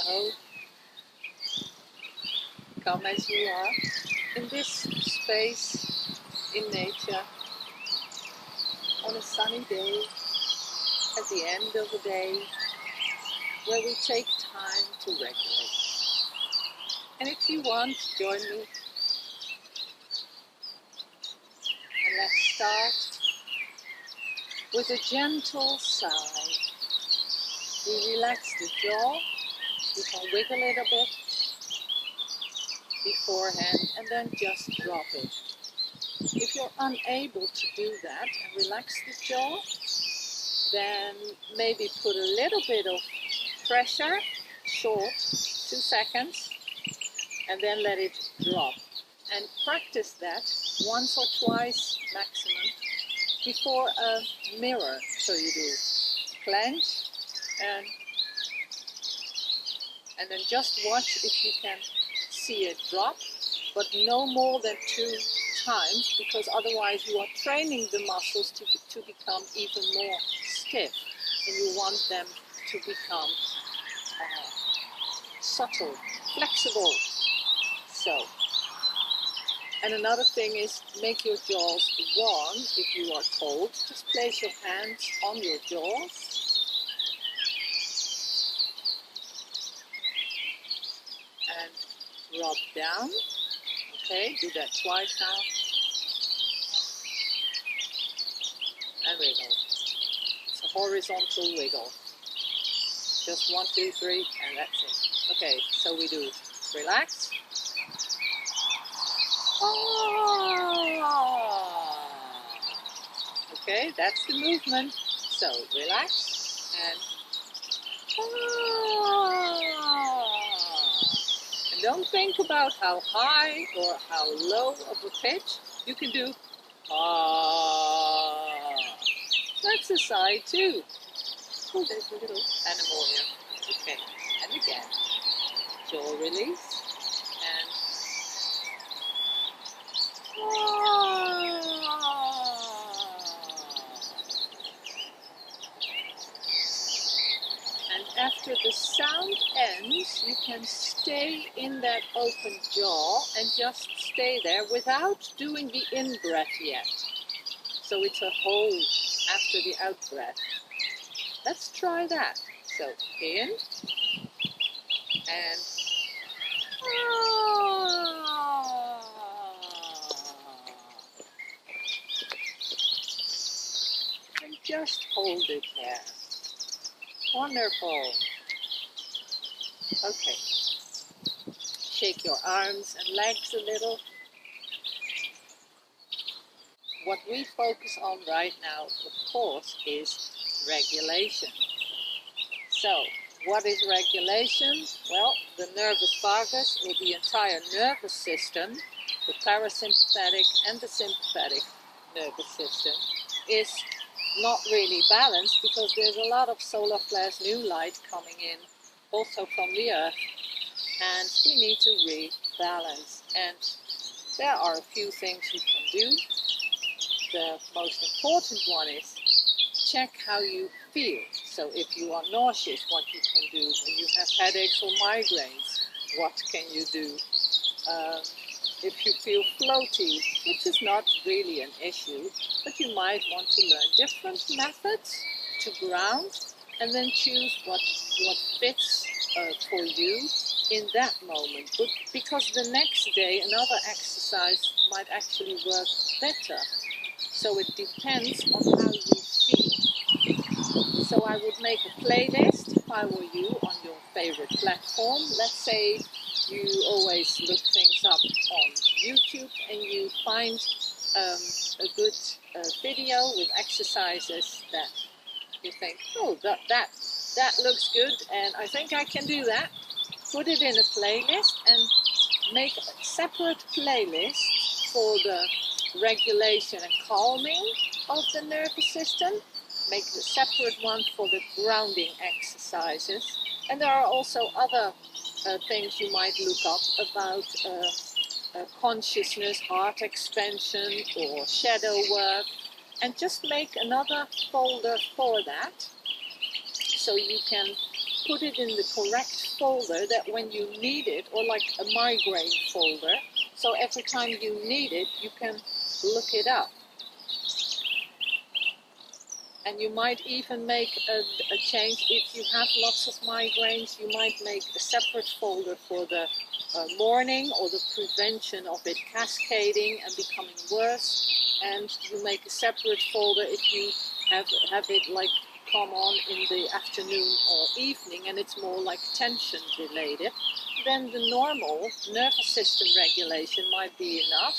So, come as you are, in this space, in nature, on a sunny day, at the end of the day, where we take time to regulate. And if you want, join me. And let's start with a gentle sigh. We relax the jaw. You can wiggle it a bit beforehand and then just drop it. If you're unable to do that and relax the jaw, then maybe put a little bit of pressure, short, 2 seconds, and then let it drop. And practice that once or twice maximum before a mirror. So you do clench and then just watch if you can see it drop, but no more than 2 times, because otherwise you are training the muscles to become even more stiff, and you want them to become subtle, flexible. So, and another thing is make your jaws warm if you are cold. Just place your hands on your jaws. And rub down. Okay, do that twice now. And wiggle. It's a horizontal wiggle. Just 1, 2, 3, and that's it. Okay, so we do relax. Okay, that's the movement. So relax and don't think about how high or how low of a pitch. You can do That's a sigh too. Oh, there's a little animal here. Okay, and again. Jaw release and after the sound ends, you can stay in that open jaw and just stay there without doing the in-breath yet. So it's a hold after the out-breath. Let's try that. So in and just hold it there. Wonderful. Okay. Shake your arms and legs a little. What we focus on right now, of course, is regulation. So, what is regulation? Well, the nervus vagus, or the entire nervous system, the parasympathetic and the sympathetic nervous system, is not really balanced because there's a lot of solar flares, new light coming in, also from the earth, and we need to rebalance. And there are a few things you can do. The most important one is check how you feel. So if you are nauseous, what you can do. When you have headaches or migraines, what can you do? If you feel floaty, which is not really an issue, but you might want to learn different methods to ground and then choose what fits for you in that moment. But because the next day another exercise might actually work better. So it depends on how you feel. So I would make a playlist if I were you on your favorite platform. Let's say you always look things up on YouTube and you find a good video with exercises that you think, oh, that looks good and I think I can do that. Put it in a playlist and make a separate playlist for the regulation and calming of the nervous system. Make a separate one for the grounding exercises. And there are also other things you might look up about consciousness, heart expansion, or shadow work. And just make another folder for that, so you can put it in the correct folder that when you need it, or like a migraine folder, so every time you need it, you can look it up. And you might even make a change. If you have lots of migraines, you might make a separate folder for the morning, or the prevention of it cascading and becoming worse. And you make a separate folder if you have it like come on in the afternoon or evening, and it's more like tension related. Then the normal nervous system regulation might be enough.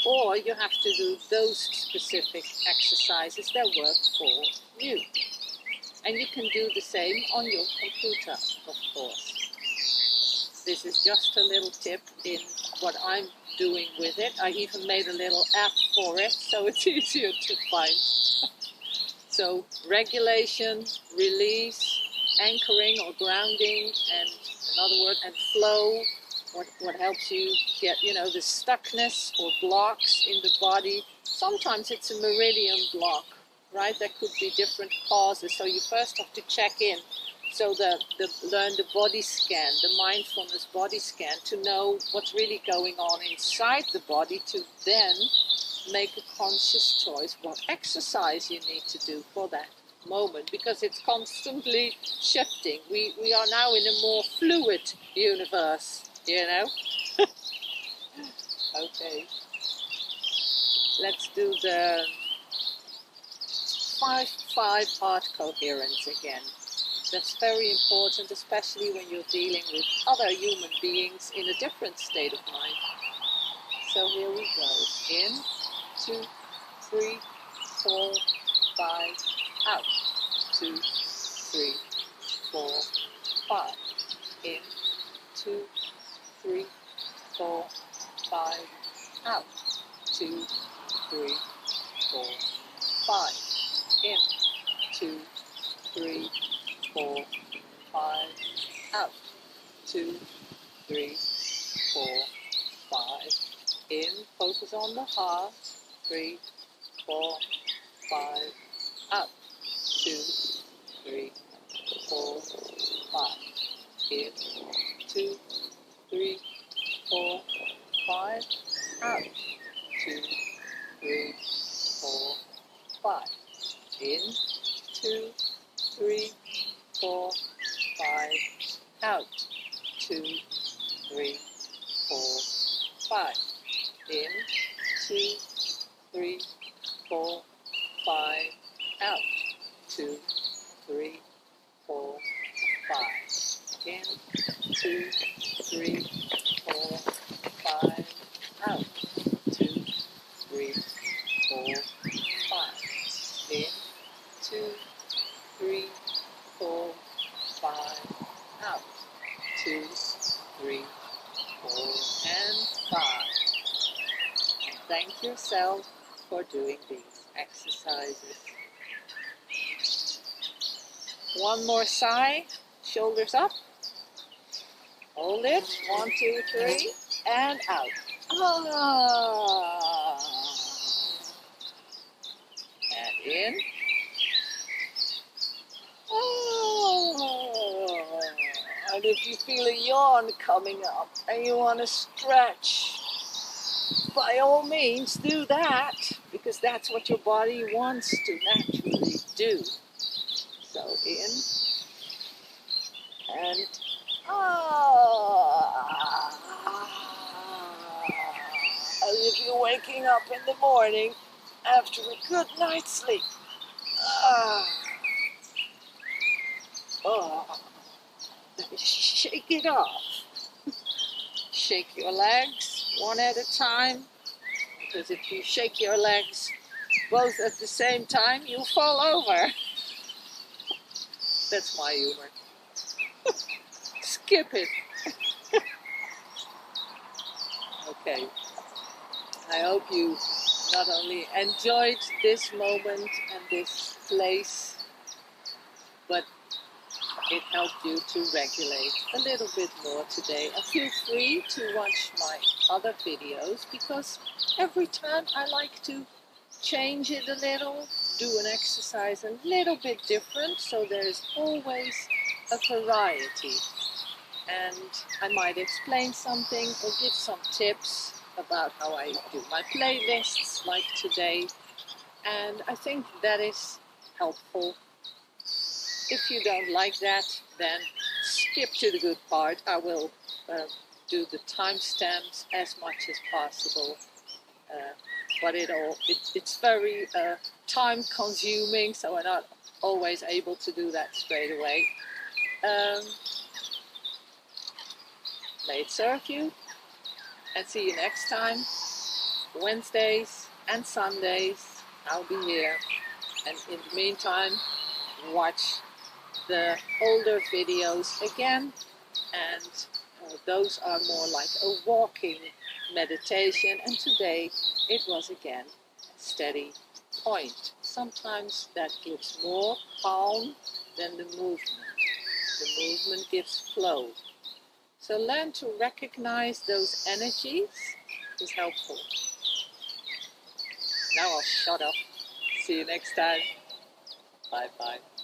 Or you have to do those specific exercises that work for you. And you can do the same on your computer, of course. This is just a little tip in what I'm doing with it. I even made a little app for it, so it's easier to find. So regulation, release, anchoring or grounding, and another word, and flow. What helps you get, the stuckness or blocks in the body. Sometimes it's a meridian block, right? There could be different causes. So you first have to check in. So learn the body scan, the mindfulness body scan, to know what's really going on inside the body, to then make a conscious choice what exercise you need to do for that moment, because it's constantly shifting. We are now in a more fluid universe. Okay, let's do the 5-5 heart coherence again. That's very important, especially when you're dealing with other human beings in a different state of mind. So here we go. In, 2, 3, 4, 5, out. 2, 3, 4, 5. In, 2, 3, 4, 5, out. 2, 3, 4, 5. In, 2, 3, 4, 5, out. 2, 3, 4, 5. In, focus on the heart. 3, 4, 5, out. 2, 3, 4, 5. In, 2, 3, 4, 5, out. 2, 3, 4, 5. In, 2, 3, 4, 5, out. 2, 3, 4, 5. In, 2, 3, 4, 5, out. 2, 3, 4, 5. In, 2, 3, 4, 5, out. 2, 3, 4, 5. In, 2, 3, 4, 5, out. 2, 3, 4, and 5. And thank yourself for doing these exercises. One more sigh, shoulders up. Hold it. 1, 2, 3, and out. Ah. And in. Oh. And if you feel a yawn coming up and you want to stretch, by all means do that, because that's what your body wants to naturally do. So in and as if you're waking up in the morning after a good night's sleep. Shake it off. Shake your legs one at a time, because if you shake your legs both at the same time, you'll fall over. That's my humor. Skip it. Okay. I hope you not only enjoyed this moment and this place, but it helped you to regulate a little bit more today. And feel free to watch my other videos, because every time I like to change it a little, do an exercise a little bit different, so there's always a variety, and I might explain something or give some tips about how I do my playlists like today, and I think that is helpful. If you don't like that, then skip to the good part. I will do the timestamps as much as possible, but it's very time consuming, so I'm not always able to do that straight away. May it serve you, and see you next time. Wednesdays and Sundays I'll be here, and in the meantime watch the older videos again, and those are more like a walking meditation, and today it was again a steady point. Sometimes that gives more calm than the movement. The movement gives flow. So learn to recognize those energies is helpful. Now I'll shut up. See you next time. Bye bye.